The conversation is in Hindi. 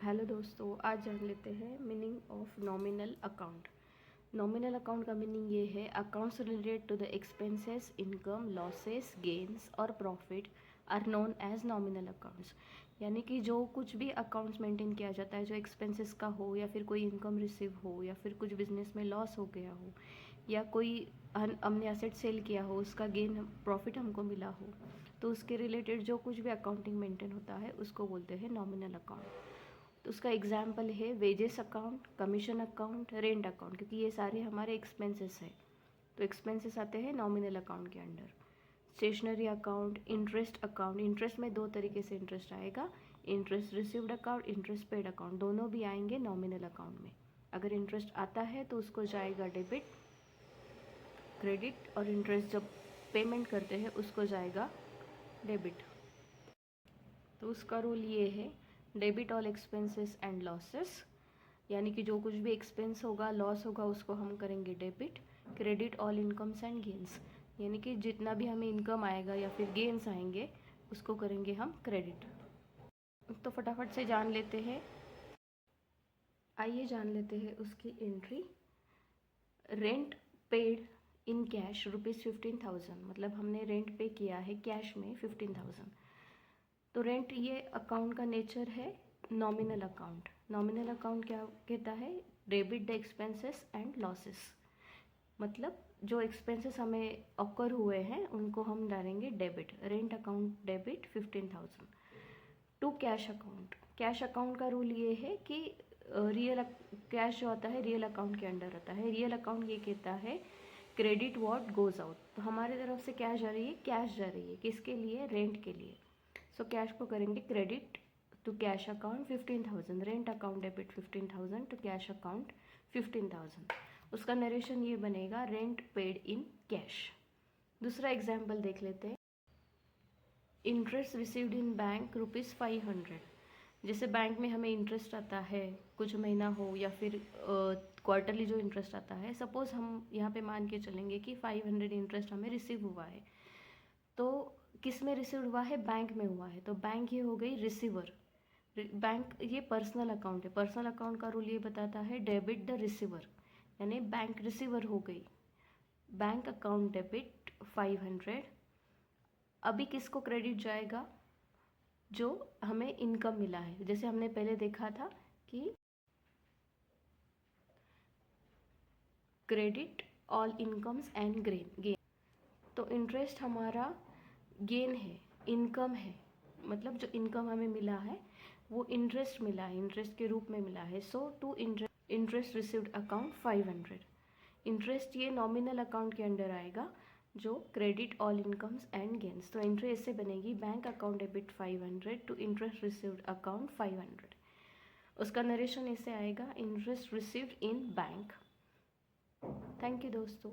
हेलो दोस्तों, आज जान लेते हैं meaning of nominal account. Nominal account का मीनिंग ये है accounts related to the expenses, income, losses, gains और profit are known as nominal accounts. यानी कि जो कुछ भी अकाउंट्स मेंटेन किया जाता है, जो एक्सपेंसेस का हो या फिर कोई इनकम रिसीव हो या फिर कुछ बिजनेस में लॉस हो गया हो या कोई हमने एसेट सेल किया हो, उसका गेन प्रॉफिट हमको मिला हो, तो उसके रिलेटेड जो कुछ भी अकाउंटिंग मेंटेन होता है उसको बोलते हैं नॉमिनल अकाउंट। तो उसका एग्जाम्पल है wages account, commission account, rent account, क्योंकि ये सारे हमारे एक्सपेंसेस हैं, तो एक्सपेंसेस आते हैं नॉमिनल अकाउंट के under. Stationery account, interest account, interest में दो तरीके से इंटरेस्ट आएगा, interest received account, interest paid account, दोनों भी आएंगे नॉमिनल अकाउंट में। अगर इंटरेस्ट आता है तो उसको जाएगा डेबिट, क्रेडिट, और इंटरेस्ट जब पेमेंट करते हैं उसको जाएगा डेबिट। तो उसका रूल ये है, debit all expenses and losses, यानी कि जो कुछ भी एक्सपेंस होगा, लॉस होगा, उसको हम करेंगे debit. Credit all incomes and gains, यानी कि जितना भी हमें इनकम आएगा या फिर गेन्स आएंगे उसको करेंगे हम क्रेडिट। तो फटाफट से जान लेते हैं, आइए जान लेते हैं उसकी entry. Rent paid in cash ₹15,000, मतलब हमने रेंट पे किया है कैश में 15,000। तो रेंट ये अकाउंट का नेचर है नॉमिनल अकाउंट। नॉमिनल अकाउंट क्या कहता है, debit the expenses and losses, मतलब जो एक्सपेंसेस हमें ऑकर हुए हैं उनको हम डालेंगे debit. Rent account debit 15,000 to cash account. Cash account का रूल ये है कि रियल कैश जो आता है रियल अकाउंट के अंडर आता है। रियल अकाउंट ये कहता है क्रेडिट व्हाट गोज आउट, तो हमारे तरफ से क्या जा रही है, कैश जा रही है, किसके लिए, रेंट के लिए। सो कैश को करेंगे credit to cash account 15,000, rent account debit 15,000 to cash account 15,000। उसका नरेशन ये बनेगा रेंट पेड इन कैश। दूसरा एग्जाम्पल देख लेते हैं, इंटरेस्ट रिसीव्ड इन बैंक ₹500। जैसे बैंक में हमें इंटरेस्ट आता है, कुछ महीना हो या फिर क्वार्टरली जो इंटरेस्ट आता है, सपोज हम यहाँ पे मान के चलेंगे कि 500 इंटरेस्ट हमें रिसीव हुआ है। तो किस में रिसीव हुआ है, बैंक में हुआ है, तो बैंक ये हो गई रिसीवर। बैंक ये पर्सनल अकाउंट है, पर्सनल अकाउंट का रूल ये बताता है डेबिट द रिसीवर, यानी बैंक रिसीवर हो गई। Bank account debit 500। अभी किसको क्रेडिट जाएगा, जो हमें इनकम मिला है। जैसे हमने पहले देखा था कि credit all incomes and gain, तो इंटरेस्ट हमारा गेन है, इनकम है, मतलब जो इनकम हमें मिला है वो इंटरेस्ट मिला है, इंटरेस्ट के रूप में मिला है। So to interest received account 500। Interest ये नॉमिनल अकाउंट के अंडर आएगा, जो credit all incomes and gains. तो एंट्री ऐसे बनेगी, bank account debit 500 to interest received account 500। उसका नरेशन ऐसे आएगा, interest received in bank. Thank you दोस्तों।